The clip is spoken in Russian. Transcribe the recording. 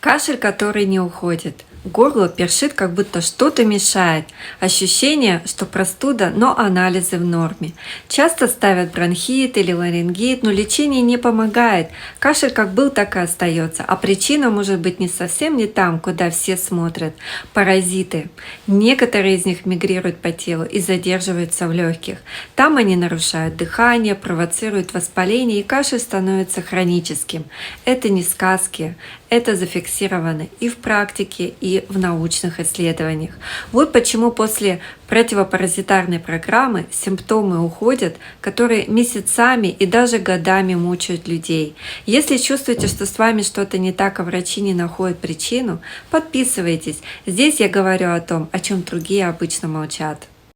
Кашель, который не уходит. Горло першит, как будто что-то мешает. Ощущение, что простуда, но анализы в норме. Часто ставят бронхит или ларингит, но лечение не помогает. Кашель как был, так и остается. А причина может быть не совсем не там, куда все смотрят. Паразиты. Некоторые из них мигрируют по телу и задерживаются в легких. Там они нарушают дыхание, провоцируют воспаление, и кашель становится хроническим. Это не сказки. Это зафиксировано и в практике, и в научных исследованиях. Вот почему после противопаразитарной программы симптомы уходят, которые месяцами и даже годами мучают людей. Если чувствуете, что с вами что-то не так, а врачи не находят причину, подписывайтесь. Здесь я говорю о том, о чем другие обычно молчат.